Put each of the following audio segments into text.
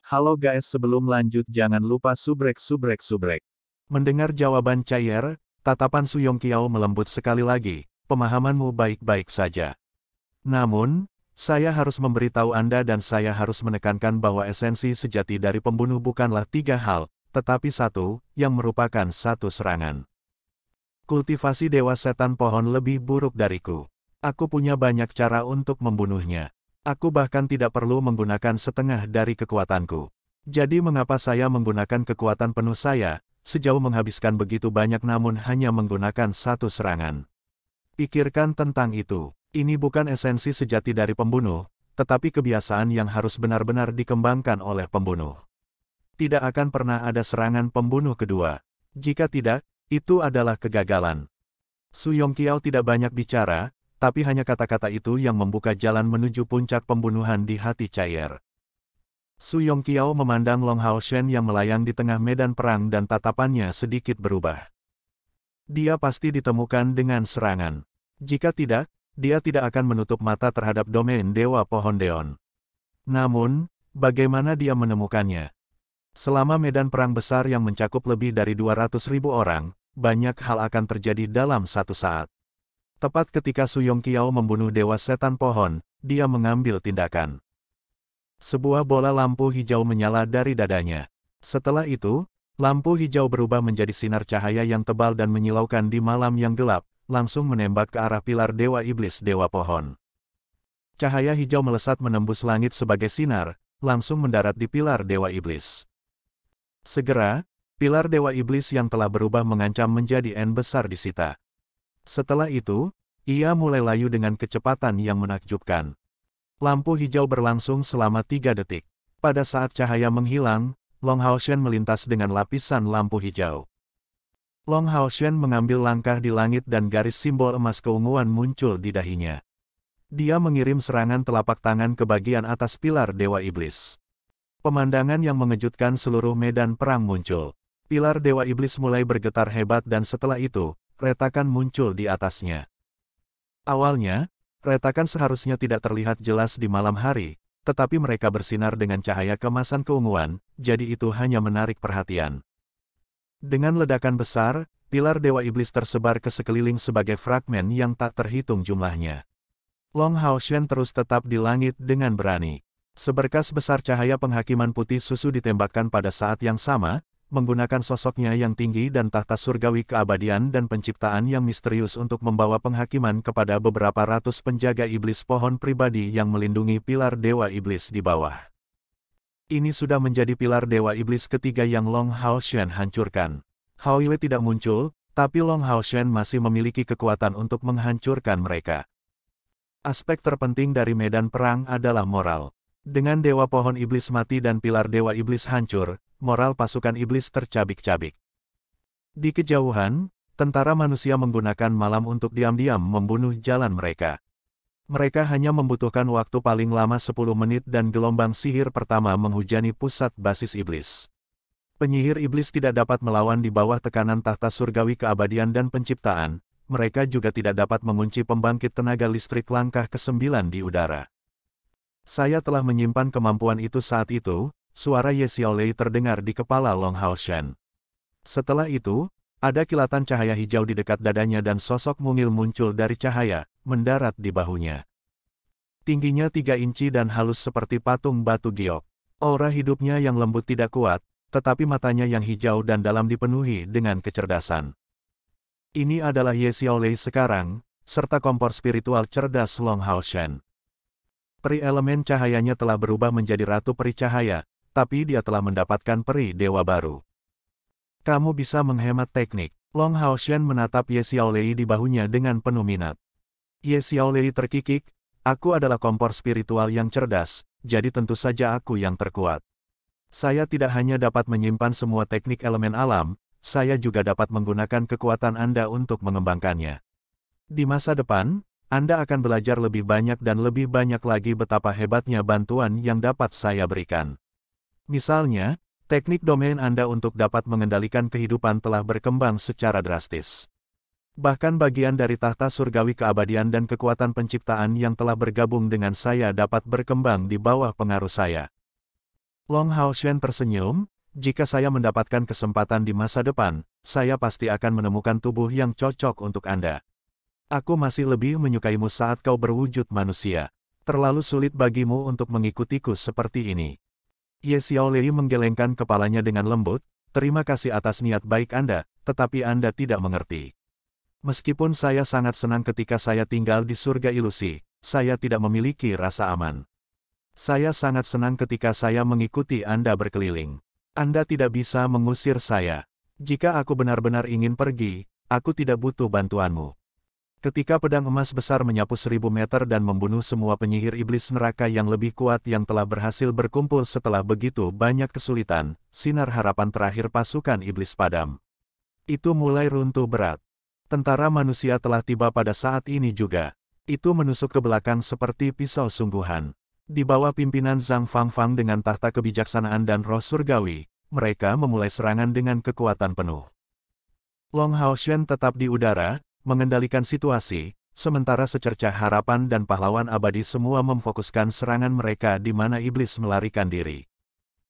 Halo guys, sebelum lanjut jangan lupa subrek. Mendengar jawaban Cair, tatapan Su Yongqiao melembut sekali lagi, pemahamanmu baik-baik saja. Namun, saya harus memberitahu Anda dan saya harus menekankan bahwa esensi sejati dari pembunuh bukanlah tiga hal, tetapi satu, yang merupakan satu serangan. Kultivasi Dewa Setan Pohon lebih buruk dariku. Aku punya banyak cara untuk membunuhnya. Aku bahkan tidak perlu menggunakan setengah dari kekuatanku. Jadi mengapa saya menggunakan kekuatan penuh saya, sejauh menghabiskan begitu banyak namun hanya menggunakan satu serangan? Pikirkan tentang itu. Ini bukan esensi sejati dari pembunuh, tetapi kebiasaan yang harus benar-benar dikembangkan oleh pembunuh. Tidak akan pernah ada serangan pembunuh kedua. Jika tidak, itu adalah kegagalan. Su Yongqiao tidak banyak bicara, tapi hanya kata-kata itu yang membuka jalan menuju puncak pembunuhan di hati Cair. Su Yongqiao memandang Long Haoshen yang melayang di tengah medan perang dan tatapannya sedikit berubah. Dia pasti ditemukan dengan serangan. Jika tidak, dia tidak akan menutup mata terhadap domain Dewa Pohon Deon. Namun, bagaimana dia menemukannya? Selama medan perang besar yang mencakup lebih dari 200.000 orang, banyak hal akan terjadi dalam satu saat. Tepat ketika Su Yongqiao membunuh Dewa Setan Pohon, dia mengambil tindakan. Sebuah bola lampu hijau menyala dari dadanya. Setelah itu, lampu hijau berubah menjadi sinar cahaya yang tebal dan menyilaukan di malam yang gelap, langsung menembak ke arah pilar Dewa Iblis Dewa Pohon. Cahaya hijau melesat menembus langit sebagai sinar, langsung mendarat di pilar Dewa Iblis. Segera, pilar Dewa Iblis yang telah berubah mengancam menjadi N besar disita. Setelah itu, ia mulai layu dengan kecepatan yang menakjubkan. Lampu hijau berlangsung selama 3 detik. Pada saat cahaya menghilang, Long Haoshen melintas dengan lapisan lampu hijau. Long Haoshen mengambil langkah di langit dan garis simbol emas keunguan muncul di dahinya. Dia mengirim serangan telapak tangan ke bagian atas pilar Dewa Iblis. Pemandangan yang mengejutkan seluruh medan perang muncul. Pilar Dewa Iblis mulai bergetar hebat dan setelah itu, retakan muncul di atasnya. Awalnya, retakan seharusnya tidak terlihat jelas di malam hari, tetapi mereka bersinar dengan cahaya kemasan keunguan, jadi itu hanya menarik perhatian. Dengan ledakan besar, pilar Dewa Iblis tersebar ke sekeliling sebagai fragmen yang tak terhitung jumlahnya. Long Haoshen terus tetap di langit dengan berani. Seberkas besar cahaya penghakiman putih susu ditembakkan pada saat yang sama, menggunakan sosoknya yang tinggi dan tahta surgawi keabadian dan penciptaan yang misterius untuk membawa penghakiman kepada beberapa ratus penjaga iblis pohon pribadi yang melindungi pilar Dewa Iblis di bawah. Ini sudah menjadi pilar Dewa Iblis ketiga yang Long Haoshen hancurkan. Hao Yue tidak muncul, tapi Long Haoshen masih memiliki kekuatan untuk menghancurkan mereka. Aspek terpenting dari medan perang adalah moral. Dengan Dewa Pohon Iblis mati dan pilar Dewa Iblis hancur, moral pasukan iblis tercabik-cabik. Di kejauhan, tentara manusia menggunakan malam untuk diam-diam membunuh jalan mereka. Mereka hanya membutuhkan waktu paling lama 10 menit dan gelombang sihir pertama menghujani pusat basis iblis. Penyihir iblis tidak dapat melawan di bawah tekanan tahta surgawi keabadian dan penciptaan, mereka juga tidak dapat mengunci pembangkit tenaga listrik langkah ke-9 di udara. Saya telah menyimpan kemampuan itu saat itu, suara Ye Xiaolei terdengar di kepala Long Haoshen. Setelah itu, ada kilatan cahaya hijau di dekat dadanya dan sosok mungil muncul dari cahaya, mendarat di bahunya. Tingginya 3 inci dan halus seperti patung batu giok. Aura hidupnya yang lembut tidak kuat, tetapi matanya yang hijau dan dalam dipenuhi dengan kecerdasan. Ini adalah Ye Xiaolei sekarang, serta kompor spiritual cerdas Long Haoshen. Peri elemen cahayanya telah berubah menjadi Ratu Peri Cahaya, tapi dia telah mendapatkan peri dewa baru. Kamu bisa menghemat teknik. Long Haoshen menatap Ye Xiaolei di bahunya dengan penuh minat. Ye Xiaolei terkikik, aku adalah kompor spiritual yang cerdas, jadi tentu saja aku yang terkuat. Saya tidak hanya dapat menyimpan semua teknik elemen alam, saya juga dapat menggunakan kekuatan Anda untuk mengembangkannya. Di masa depan, Anda akan belajar lebih banyak dan lebih banyak lagi betapa hebatnya bantuan yang dapat saya berikan. Misalnya, teknik domain Anda untuk dapat mengendalikan kehidupan telah berkembang secara drastis. Bahkan bagian dari tahta surgawi keabadian dan kekuatan penciptaan yang telah bergabung dengan saya dapat berkembang di bawah pengaruh saya. Long Haoshen tersenyum, jika saya mendapatkan kesempatan di masa depan, saya pasti akan menemukan tubuh yang cocok untuk Anda. Aku masih lebih menyukaimu saat kau berwujud manusia. Terlalu sulit bagimu untuk mengikutiku seperti ini. Ye Xiaolei menggelengkan kepalanya dengan lembut, terima kasih atas niat baik Anda, tetapi Anda tidak mengerti. Meskipun saya sangat senang ketika saya tinggal di surga ilusi, saya tidak memiliki rasa aman. Saya sangat senang ketika saya mengikuti Anda berkeliling. Anda tidak bisa mengusir saya. Jika aku benar-benar ingin pergi, aku tidak butuh bantuanmu. Ketika pedang emas besar menyapu 1000 meter dan membunuh semua penyihir iblis neraka yang lebih kuat yang telah berhasil berkumpul setelah begitu banyak kesulitan, sinar harapan terakhir pasukan iblis padam. Itu mulai runtuh berat. Tentara manusia telah tiba pada saat ini juga. Itu menusuk ke belakang seperti pisau sungguhan. Di bawah pimpinan Zhang Fangfang dengan tahta kebijaksanaan dan roh surgawi, mereka memulai serangan dengan kekuatan penuh. Long Haoshen tetap di udara, mengendalikan situasi, sementara secercah harapan dan pahlawan abadi semua memfokuskan serangan mereka di mana iblis melarikan diri.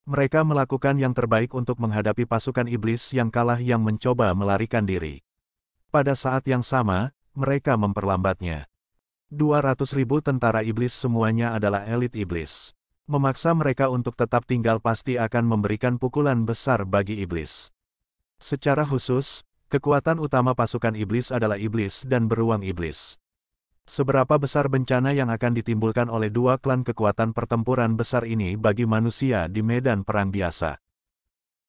Mereka melakukan yang terbaik untuk menghadapi pasukan iblis yang kalah yang mencoba melarikan diri. Pada saat yang sama, mereka memperlambatnya. 200.000 tentara iblis semuanya adalah elit iblis. Memaksa mereka untuk tetap tinggal pasti akan memberikan pukulan besar bagi iblis. Secara khusus, kekuatan utama pasukan iblis adalah iblis dan beruang iblis. Seberapa besar bencana yang akan ditimbulkan oleh dua klan kekuatan pertempuran besar ini bagi manusia di medan perang biasa?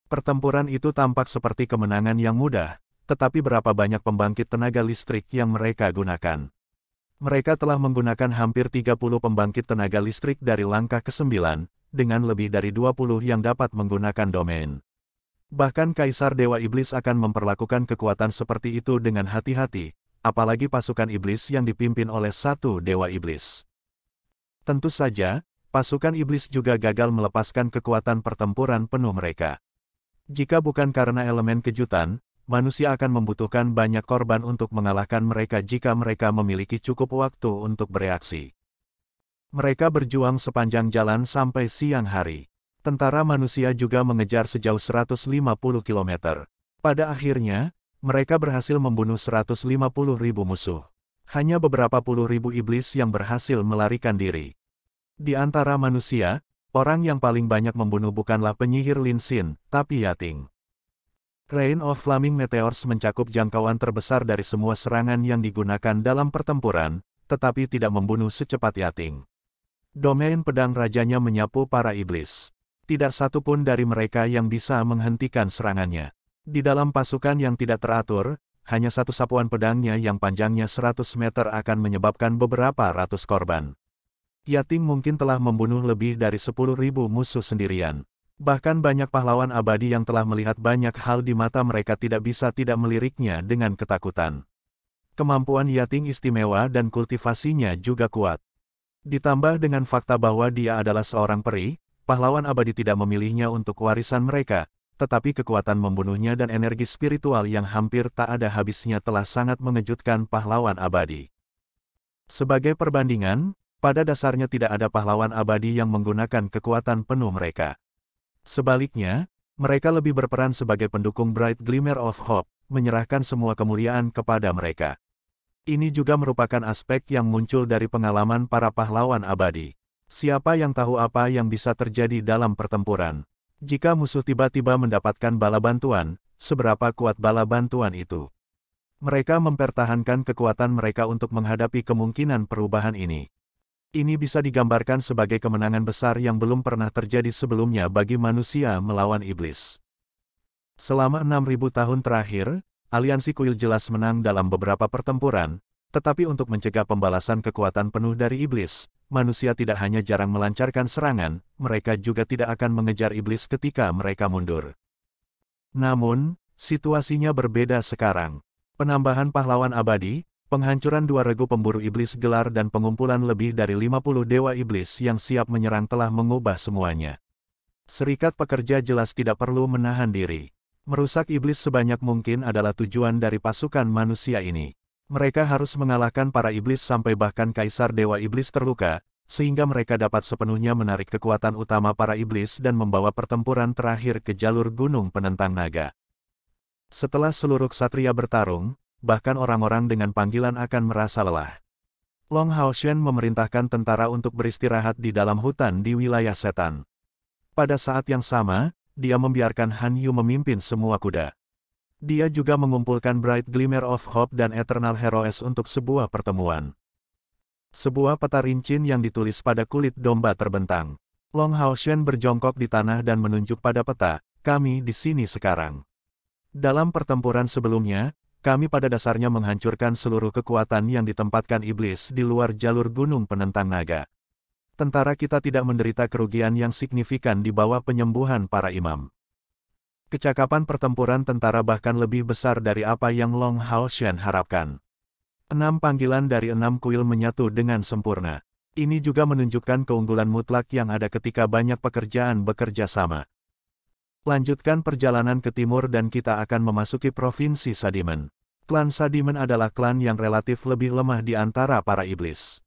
Pertempuran itu tampak seperti kemenangan yang mudah, tetapi berapa banyak pembangkit tenaga listrik yang mereka gunakan? Mereka telah menggunakan hampir 30 pembangkit tenaga listrik dari langkah ke-9, dengan lebih dari 20 yang dapat menggunakan domain. Bahkan Kaisar Dewa Iblis akan memperlakukan kekuatan seperti itu dengan hati-hati, apalagi pasukan iblis yang dipimpin oleh satu Dewa Iblis. Tentu saja, pasukan iblis juga gagal melepaskan kekuatan pertempuran penuh mereka. Jika bukan karena elemen kejutan, manusia akan membutuhkan banyak korban untuk mengalahkan mereka jika mereka memiliki cukup waktu untuk bereaksi. Mereka berjuang sepanjang jalan sampai siang hari. Tentara manusia juga mengejar sejauh 150 km. Pada akhirnya, mereka berhasil membunuh 150.000 musuh. Hanya beberapa puluh ribu iblis yang berhasil melarikan diri. Di antara manusia, orang yang paling banyak membunuh bukanlah penyihir Lin Xin, tapi Yating. Rain of Flaming Meteors mencakup jangkauan terbesar dari semua serangan yang digunakan dalam pertempuran, tetapi tidak membunuh secepat Yating. Domain pedang rajanya menyapu para iblis. Tidak satu pun dari mereka yang bisa menghentikan serangannya. Di dalam pasukan yang tidak teratur, hanya satu sapuan pedangnya yang panjangnya 100 meter akan menyebabkan beberapa ratus korban. Yating mungkin telah membunuh lebih dari 10.000 musuh sendirian. Bahkan banyak pahlawan abadi yang telah melihat banyak hal di mata mereka tidak bisa tidak meliriknya dengan ketakutan. Kemampuan Yating istimewa dan kultivasinya juga kuat. Ditambah dengan fakta bahwa dia adalah seorang peri, pahlawan abadi tidak memilihnya untuk warisan mereka, tetapi kekuatan membunuhnya dan energi spiritual yang hampir tak ada habisnya telah sangat mengejutkan pahlawan abadi. Sebagai perbandingan, pada dasarnya tidak ada pahlawan abadi yang menggunakan kekuatan penuh mereka. Sebaliknya, mereka lebih berperan sebagai pendukung Bright Glimmer of Hope, menyerahkan semua kemuliaan kepada mereka. Ini juga merupakan aspek yang muncul dari pengalaman para pahlawan abadi. Siapa yang tahu apa yang bisa terjadi dalam pertempuran? Jika musuh tiba-tiba mendapatkan bala bantuan, seberapa kuat bala bantuan itu? Mereka mempertahankan kekuatan mereka untuk menghadapi kemungkinan perubahan ini. Ini bisa digambarkan sebagai kemenangan besar yang belum pernah terjadi sebelumnya bagi manusia melawan iblis. Selama 6.000 tahun terakhir, aliansi kuil jelas menang dalam beberapa pertempuran, tetapi untuk mencegah pembalasan kekuatan penuh dari iblis, manusia tidak hanya jarang melancarkan serangan, mereka juga tidak akan mengejar iblis ketika mereka mundur. Namun, situasinya berbeda sekarang. Penambahan pahlawan abadi, penghancuran dua regu pemburu iblis gelar dan pengumpulan lebih dari 50 dewa iblis yang siap menyerang telah mengubah semuanya. Serikat pekerja jelas tidak perlu menahan diri. Merusak iblis sebanyak mungkin adalah tujuan dari pasukan manusia ini. Mereka harus mengalahkan para iblis sampai bahkan Kaisar Dewa Iblis terluka, sehingga mereka dapat sepenuhnya menarik kekuatan utama para iblis dan membawa pertempuran terakhir ke jalur gunung penentang naga. Setelah seluruh ksatria bertarung, bahkan orang-orang dengan panggilan akan merasa lelah. Long Haoshen memerintahkan tentara untuk beristirahat di dalam hutan di wilayah setan. Pada saat yang sama, dia membiarkan Han Yu memimpin semua kuda. Dia juga mengumpulkan Bright Glimmer of Hope dan Eternal Heroes untuk sebuah pertemuan. Sebuah peta rincin yang ditulis pada kulit domba terbentang. Long Haoshen berjongkok di tanah dan menunjuk pada peta, "Kami di sini sekarang." Dalam pertempuran sebelumnya, kami pada dasarnya menghancurkan seluruh kekuatan yang ditempatkan iblis di luar jalur gunung penentang naga. Tentara kita tidak menderita kerugian yang signifikan di bawah penyembuhan para imam. Kecakapan pertempuran tentara bahkan lebih besar dari apa yang Long Haoshen harapkan. 6 panggilan dari 6 kuil menyatu dengan sempurna. Ini juga menunjukkan keunggulan mutlak yang ada ketika banyak pekerjaan bekerja sama. Lanjutkan perjalanan ke timur dan kita akan memasuki Provinsi Sadimen. Klan Sadimen adalah klan yang relatif lebih lemah di antara para iblis.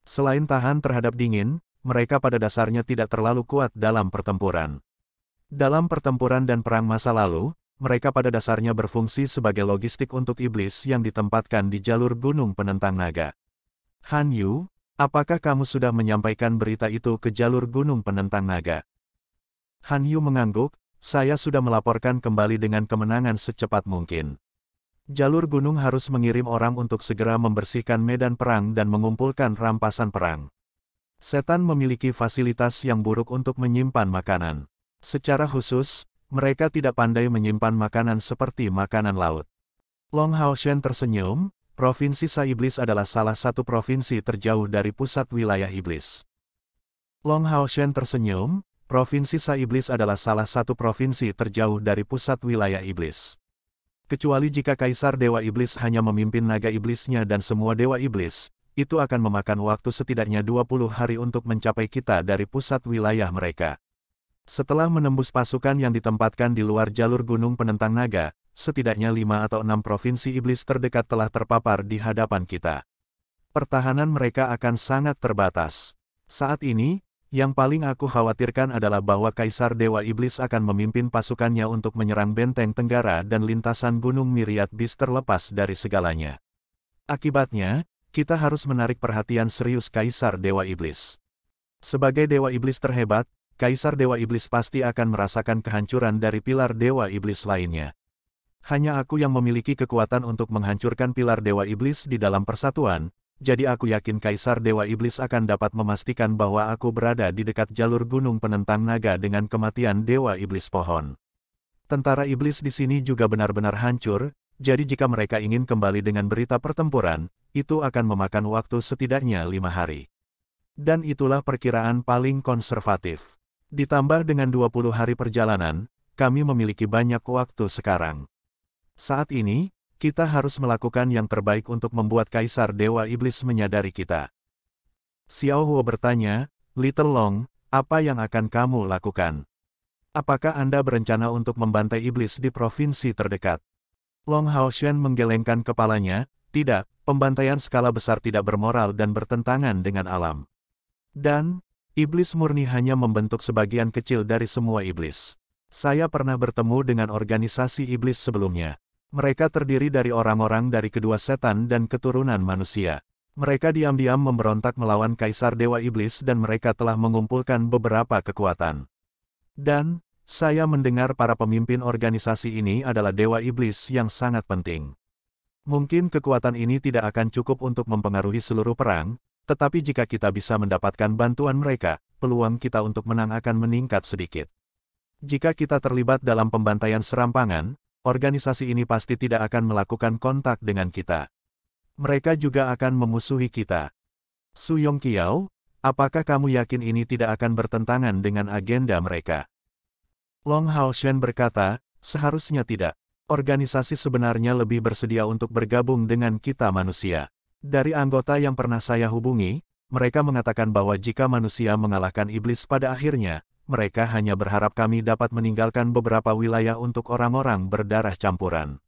Selain tahan terhadap dingin, mereka pada dasarnya tidak terlalu kuat dalam pertempuran. Dalam pertempuran dan perang masa lalu, mereka pada dasarnya berfungsi sebagai logistik untuk iblis yang ditempatkan di jalur gunung penentang naga. Han Yu, apakah kamu sudah menyampaikan berita itu ke jalur gunung penentang naga? Han Yu mengangguk, "Saya sudah melaporkan kembali dengan kemenangan secepat mungkin. Jalur gunung harus mengirim orang untuk segera membersihkan medan perang dan mengumpulkan rampasan perang. Setan memiliki fasilitas yang buruk untuk menyimpan makanan. Secara khusus, mereka tidak pandai menyimpan makanan seperti makanan laut." Long Haoshen tersenyum, Provinsi Sa Iblis adalah salah satu provinsi terjauh dari pusat wilayah iblis. Long Haoshen tersenyum, Provinsi Sa Iblis adalah salah satu provinsi terjauh dari pusat wilayah iblis. Kecuali jika Kaisar Dewa Iblis hanya memimpin naga iblisnya dan semua dewa iblis, itu akan memakan waktu setidaknya 20 hari untuk mencapai kita dari pusat wilayah mereka. Setelah menembus pasukan yang ditempatkan di luar jalur gunung penentang naga, setidaknya 5 atau 6 provinsi iblis terdekat telah terpapar di hadapan kita. Pertahanan mereka akan sangat terbatas. Saat ini, yang paling aku khawatirkan adalah bahwa Kaisar Dewa Iblis akan memimpin pasukannya untuk menyerang benteng Tenggara dan lintasan Gunung Myriad Beast terlepas dari segalanya. Akibatnya, kita harus menarik perhatian serius Kaisar Dewa Iblis. Sebagai Dewa Iblis terhebat, Kaisar Dewa Iblis pasti akan merasakan kehancuran dari pilar Dewa Iblis lainnya. Hanya aku yang memiliki kekuatan untuk menghancurkan pilar Dewa Iblis di dalam persatuan, jadi aku yakin Kaisar Dewa Iblis akan dapat memastikan bahwa aku berada di dekat jalur gunung penentang naga dengan kematian Dewa Iblis pohon. Tentara iblis di sini juga benar-benar hancur, jadi jika mereka ingin kembali dengan berita pertempuran, itu akan memakan waktu setidaknya 5 hari. Dan itulah perkiraan paling konservatif. Ditambah dengan 20 hari perjalanan, kami memiliki banyak waktu sekarang. Saat ini, kita harus melakukan yang terbaik untuk membuat Kaisar Dewa Iblis menyadari kita. Xiao Huo bertanya, "Little Long, apa yang akan kamu lakukan? Apakah Anda berencana untuk membantai iblis di provinsi terdekat?" Long Haoshen menggelengkan kepalanya, "Tidak, pembantaian skala besar tidak bermoral dan bertentangan dengan alam. Dan, iblis murni hanya membentuk sebagian kecil dari semua iblis. Saya pernah bertemu dengan organisasi iblis sebelumnya. Mereka terdiri dari orang-orang dari kedua setan dan keturunan manusia. Mereka diam-diam memberontak melawan Kaisar Dewa Iblis dan mereka telah mengumpulkan beberapa kekuatan. Dan, saya mendengar para pemimpin organisasi ini adalah Dewa Iblis yang sangat penting. Mungkin kekuatan ini tidak akan cukup untuk mempengaruhi seluruh perang, tetapi jika kita bisa mendapatkan bantuan mereka, peluang kita untuk menang akan meningkat sedikit. Jika kita terlibat dalam pembantaian serampangan, organisasi ini pasti tidak akan melakukan kontak dengan kita. Mereka juga akan memusuhi kita. Su Yongqiao, apakah kamu yakin ini tidak akan bertentangan dengan agenda mereka?" Long Haoshen berkata, "Seharusnya tidak. Organisasi sebenarnya lebih bersedia untuk bergabung dengan kita manusia. Dari anggota yang pernah saya hubungi, mereka mengatakan bahwa jika manusia mengalahkan iblis pada akhirnya, mereka hanya berharap kami dapat meninggalkan beberapa wilayah untuk orang-orang berdarah campuran.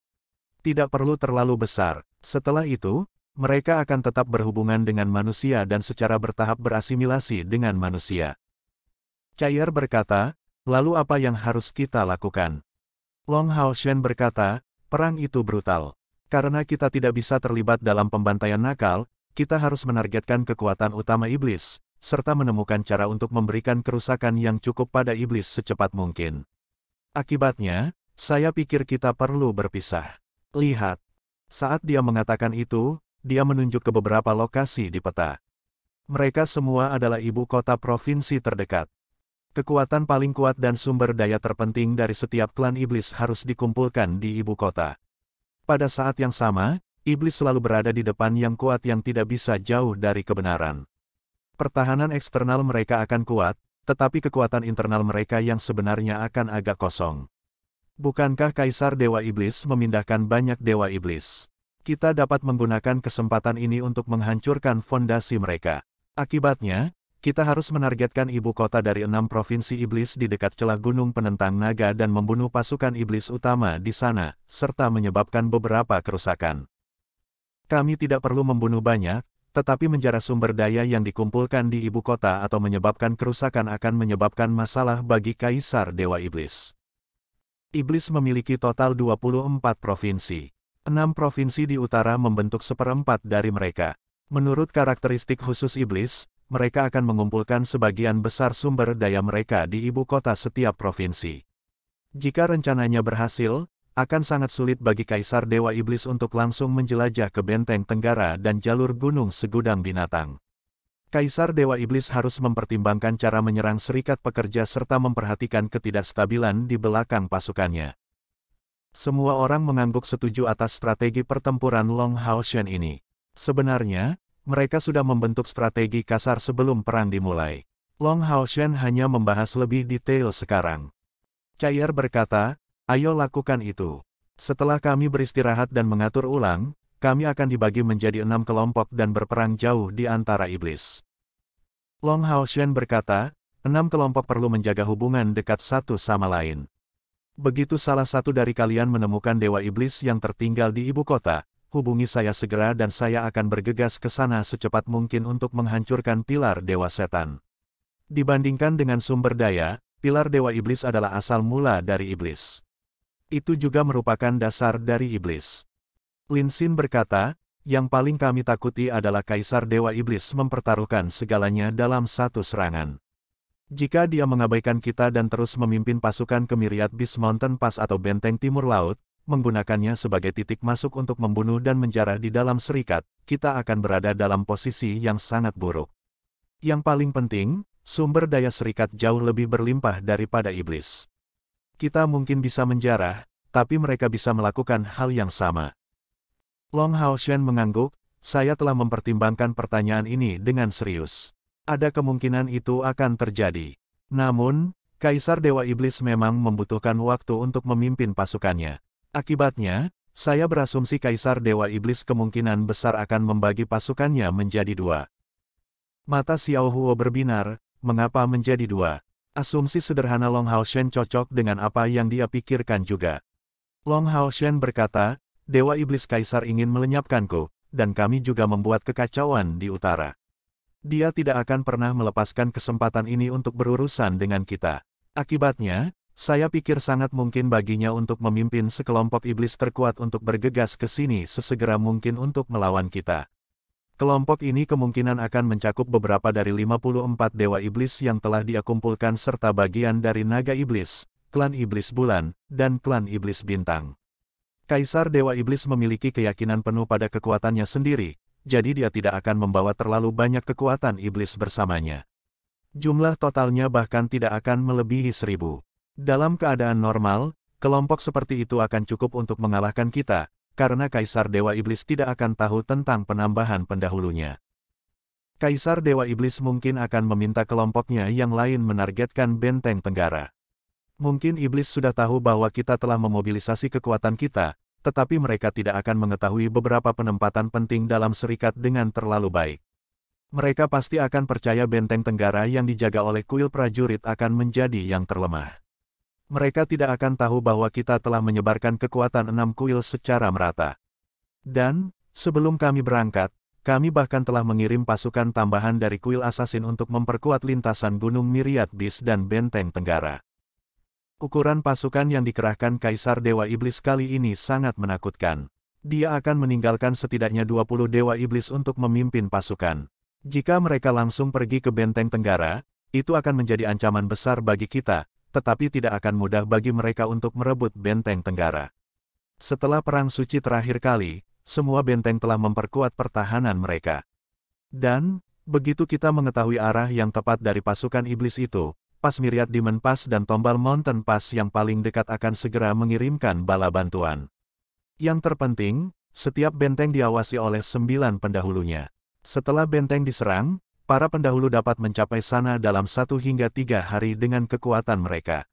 Tidak perlu terlalu besar. Setelah itu, Mereka akan tetap berhubungan dengan manusia dan secara bertahap berasimilasi dengan manusia. Chair berkata, lalu apa yang harus kita lakukan? Long Haoshen berkata, perang itu brutal. Karena kita tidak bisa terlibat dalam pembantaian nakal, kita harus menargetkan kekuatan utama iblis, serta menemukan cara untuk memberikan kerusakan yang cukup pada iblis secepat mungkin. Akibatnya, saya pikir kita perlu berpisah. Lihat. Saat dia mengatakan itu, dia menunjuk ke beberapa lokasi di peta. Mereka semua adalah ibu kota provinsi terdekat. Kekuatan paling kuat dan sumber daya terpenting dari setiap klan iblis harus dikumpulkan di ibu kota. Pada saat yang sama, iblis selalu berada di depan yang kuat yang tidak bisa jauh dari kebenaran. Pertahanan eksternal mereka akan kuat, tetapi kekuatan internal mereka yang sebenarnya akan agak kosong. Bukankah Kaisar Dewa Iblis memindahkan banyak Dewa Iblis? Kita dapat menggunakan kesempatan ini untuk menghancurkan fondasi mereka. Akibatnya, kita harus menargetkan ibu kota dari 6 provinsi iblis di dekat celah gunung penentang naga dan membunuh pasukan iblis utama di sana, serta menyebabkan beberapa kerusakan. Kami tidak perlu membunuh banyak, tetapi menjara sumber daya yang dikumpulkan di ibu kota atau menyebabkan kerusakan akan menyebabkan masalah bagi Kaisar Dewa Iblis. Iblis memiliki total 24 provinsi. 6 provinsi di utara membentuk seperempat dari mereka. Menurut karakteristik khusus iblis, mereka akan mengumpulkan sebagian besar sumber daya mereka di ibu kota setiap provinsi. Jika rencananya berhasil, akan sangat sulit bagi Kaisar Dewa Iblis untuk langsung menjelajah ke benteng Tenggara dan jalur gunung segudang binatang. Kaisar Dewa Iblis harus mempertimbangkan cara menyerang serikat pekerja serta memperhatikan ketidakstabilan di belakang pasukannya. Semua orang mengangguk setuju atas strategi pertempuran Long Haoshen ini. Sebenarnya, mereka sudah membentuk strategi kasar sebelum perang dimulai. Long Haoshen hanya membahas lebih detail sekarang. Chair berkata, ayo lakukan itu. Setelah kami beristirahat dan mengatur ulang, kami akan dibagi menjadi 6 kelompok dan berperang jauh di antara iblis. Long Haoshen berkata, 6 kelompok perlu menjaga hubungan dekat satu sama lain. Begitu salah satu dari kalian menemukan Dewa Iblis yang tertinggal di ibu kota, hubungi saya segera dan saya akan bergegas ke sana secepat mungkin untuk menghancurkan pilar Dewa Setan. Dibandingkan dengan sumber daya, pilar Dewa Iblis adalah asal mula dari iblis. Itu juga merupakan dasar dari iblis. Lin Xin berkata, yang paling kami takuti adalah Kaisar Dewa Iblis mempertaruhkan segalanya dalam satu serangan. Jika dia mengabaikan kita dan terus memimpin pasukan ke Myriad Beast Mountain Pass atau benteng timur laut, menggunakannya sebagai titik masuk untuk membunuh dan menjara di dalam serikat, kita akan berada dalam posisi yang sangat buruk. Yang paling penting, sumber daya serikat jauh lebih berlimpah daripada iblis. Kita mungkin bisa menjarah, tapi mereka bisa melakukan hal yang sama. Long Haoshen mengangguk, saya telah mempertimbangkan pertanyaan ini dengan serius. Ada kemungkinan itu akan terjadi. Namun, Kaisar Dewa Iblis memang membutuhkan waktu untuk memimpin pasukannya. Akibatnya, saya berasumsi Kaisar Dewa Iblis kemungkinan besar akan membagi pasukannya menjadi 2. Mata Xiao Huo berbinar, mengapa menjadi 2? Asumsi sederhana Long Haoshen cocok dengan apa yang dia pikirkan juga. Long Haoshen berkata, Dewa Iblis Kaisar ingin melenyapkanku, dan kami juga membuat kekacauan di utara. Dia tidak akan pernah melepaskan kesempatan ini untuk berurusan dengan kita. Akibatnya, saya pikir sangat mungkin baginya untuk memimpin sekelompok iblis terkuat untuk bergegas ke sini sesegera mungkin untuk melawan kita. Kelompok ini kemungkinan akan mencakup beberapa dari 54 dewa iblis yang telah dia kumpulkan serta bagian dari naga iblis, klan iblis bulan, dan klan iblis bintang. Kaisar Dewa Iblis memiliki keyakinan penuh pada kekuatannya sendiri, jadi dia tidak akan membawa terlalu banyak kekuatan iblis bersamanya. Jumlah totalnya bahkan tidak akan melebihi 1000. Dalam keadaan normal, kelompok seperti itu akan cukup untuk mengalahkan kita, karena Kaisar Dewa Iblis tidak akan tahu tentang penambahan pendahulunya. Kaisar Dewa Iblis mungkin akan meminta kelompoknya yang lain menargetkan benteng Tenggara. Mungkin Iblis sudah tahu bahwa kita telah memobilisasi kekuatan kita, tetapi mereka tidak akan mengetahui beberapa penempatan penting dalam serikat dengan terlalu baik. Mereka pasti akan percaya benteng Tenggara yang dijaga oleh kuil prajurit akan menjadi yang terlemah. Mereka tidak akan tahu bahwa kita telah menyebarkan kekuatan 6 kuil secara merata. Dan, Sebelum kami berangkat, kami bahkan telah mengirim pasukan tambahan dari kuil assassin untuk memperkuat lintasan Gunung Myriad Beast dan Benteng Tenggara. Ukuran pasukan yang dikerahkan Kaisar Dewa Iblis kali ini sangat menakutkan. Dia akan meninggalkan setidaknya 20 Dewa Iblis untuk memimpin pasukan. Jika mereka langsung pergi ke Benteng Tenggara, itu akan menjadi ancaman besar bagi kita, tetapi tidak akan mudah bagi mereka untuk merebut Benteng Tenggara. Setelah Perang Suci terakhir kali, semua benteng telah memperkuat pertahanan mereka. Dan, begitu kita mengetahui arah yang tepat dari pasukan iblis itu, Pass Myriad Demon Pass dan Tombal Mountain Pass yang paling dekat akan segera mengirimkan bala bantuan. Yang terpenting, setiap benteng diawasi oleh 9 pendahulunya. Setelah benteng diserang, para pendahulu dapat mencapai sana dalam 1 hingga 3 hari dengan kekuatan mereka.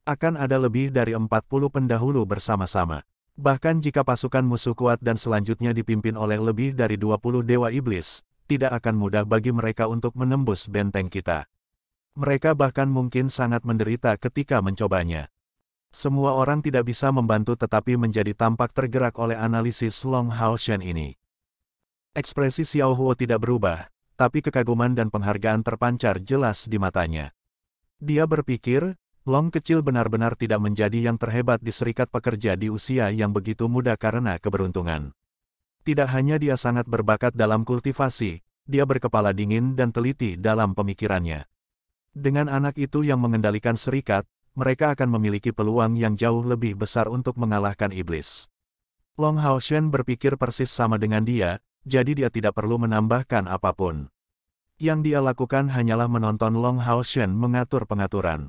Akan ada lebih dari 40 pendahulu bersama-sama. Bahkan jika pasukan musuh kuat dan selanjutnya dipimpin oleh lebih dari 20 Dewa Iblis, tidak akan mudah bagi mereka untuk menembus benteng kita. Mereka bahkan mungkin sangat menderita ketika mencobanya. Semua orang tidak bisa membantu tetapi menjadi tampak tergerak oleh analisis Long Hao Shen ini. Ekspresi Xiao Huo tidak berubah, tapi kekaguman dan penghargaan terpancar jelas di matanya. Dia berpikir, Long kecil benar-benar tidak menjadi yang terhebat di serikat pekerja di usia yang begitu muda karena keberuntungan. Tidak hanya dia sangat berbakat dalam kultivasi, dia berkepala dingin dan teliti dalam pemikirannya. Dengan anak itu yang mengendalikan serikat, mereka akan memiliki peluang yang jauh lebih besar untuk mengalahkan iblis. Long Hao Shen berpikir persis sama dengan dia, jadi dia tidak perlu menambahkan apapun. Yang dia lakukan hanyalah menonton Long Hao Shen mengatur pengaturan.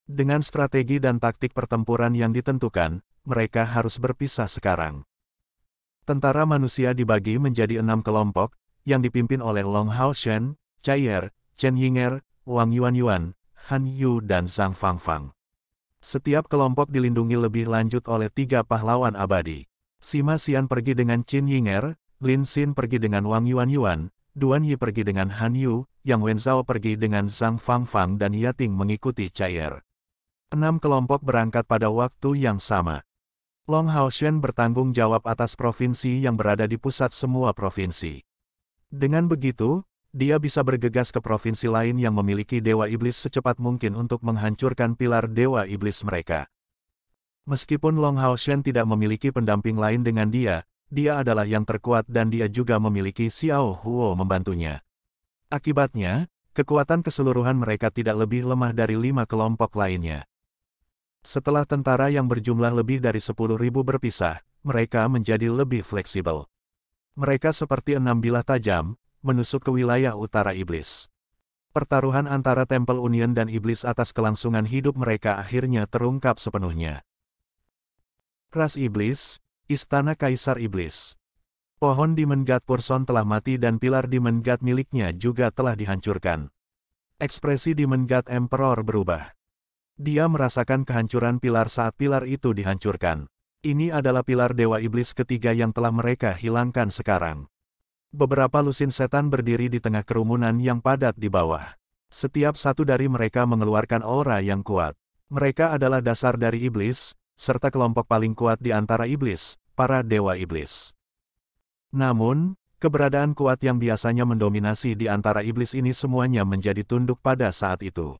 Dengan strategi dan taktik pertempuran yang ditentukan, mereka harus berpisah sekarang. Tentara manusia dibagi menjadi 6 kelompok, yang dipimpin oleh Long Hao Shen, Chai'er, Chen Yinger, Wang Yuanyuan, Han Yu dan Zhang Fangfang. Setiap kelompok dilindungi lebih lanjut oleh 3 pahlawan abadi. Sima Xian pergi dengan Qin Yinger, Lin Xin pergi dengan Wang Yuanyuan, Duan Yi pergi dengan Han Yu, Yang Wenzhao pergi dengan Zhang Fangfang dan Yating mengikuti Chai'er. 6 kelompok berangkat pada waktu yang sama. Long Hao Shen bertanggung jawab atas provinsi yang berada di pusat semua provinsi. Dengan begitu, dia bisa bergegas ke provinsi lain yang memiliki Dewa Iblis secepat mungkin untuk menghancurkan pilar Dewa Iblis mereka. Meskipun Long Hao Shen tidak memiliki pendamping lain dengan dia adalah yang terkuat dan dia juga memiliki Xiao Huo membantunya. Akibatnya, kekuatan keseluruhan mereka tidak lebih lemah dari 5 kelompok lainnya. Setelah tentara yang berjumlah lebih dari 10.000 berpisah, mereka menjadi lebih fleksibel. Mereka seperti 6 bilah tajam, menusuk ke wilayah utara iblis. Pertaruhan antara Temple Union dan iblis atas kelangsungan hidup mereka akhirnya terungkap sepenuhnya. Ras Iblis, Istana Kaisar Iblis. Pohon Demon God Purson telah mati dan pilar Demon God miliknya juga telah dihancurkan. Ekspresi Demon God Emperor berubah. Dia merasakan kehancuran pilar saat pilar itu dihancurkan. Ini adalah pilar Dewa Iblis ketiga yang telah mereka hilangkan sekarang. Beberapa lusin setan berdiri di tengah kerumunan yang padat di bawah. Setiap satu dari mereka mengeluarkan aura yang kuat. Mereka adalah dasar dari iblis, serta kelompok paling kuat di antara iblis, para Dewa Iblis. Namun, keberadaan kuat yang biasanya mendominasi di antara iblis ini semuanya menjadi tunduk pada saat itu.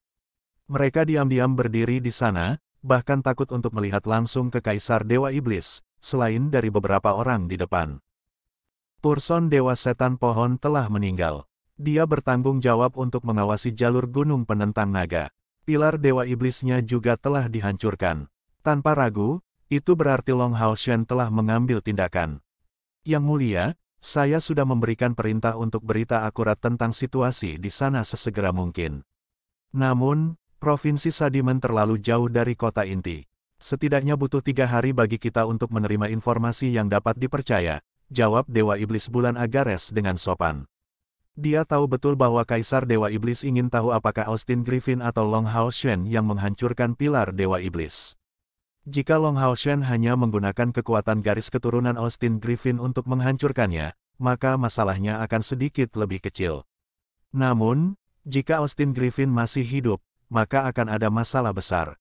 Mereka diam-diam berdiri di sana, bahkan takut untuk melihat langsung ke Kaisar Dewa Iblis, selain dari beberapa orang di depan. Purson Dewa Setan Pohon telah meninggal. Dia bertanggung jawab untuk mengawasi jalur gunung penentang naga. Pilar Dewa Iblisnya juga telah dihancurkan. Tanpa ragu, itu berarti Long Hao Shen telah mengambil tindakan. Yang mulia, saya sudah memberikan perintah untuk berita akurat tentang situasi di sana sesegera mungkin. Namun, Provinsi Sadimen terlalu jauh dari kota inti. Setidaknya butuh 3 hari bagi kita untuk menerima informasi yang dapat dipercaya, jawab Dewa Iblis Bulan Agares dengan sopan. Dia tahu betul bahwa Kaisar Dewa Iblis ingin tahu apakah Austin Griffin atau Long Hao Shen yang menghancurkan pilar Dewa Iblis. Jika Long Hao Shen hanya menggunakan kekuatan garis keturunan Austin Griffin untuk menghancurkannya, maka masalahnya akan sedikit lebih kecil. Namun, jika Austin Griffin masih hidup, maka akan ada masalah besar.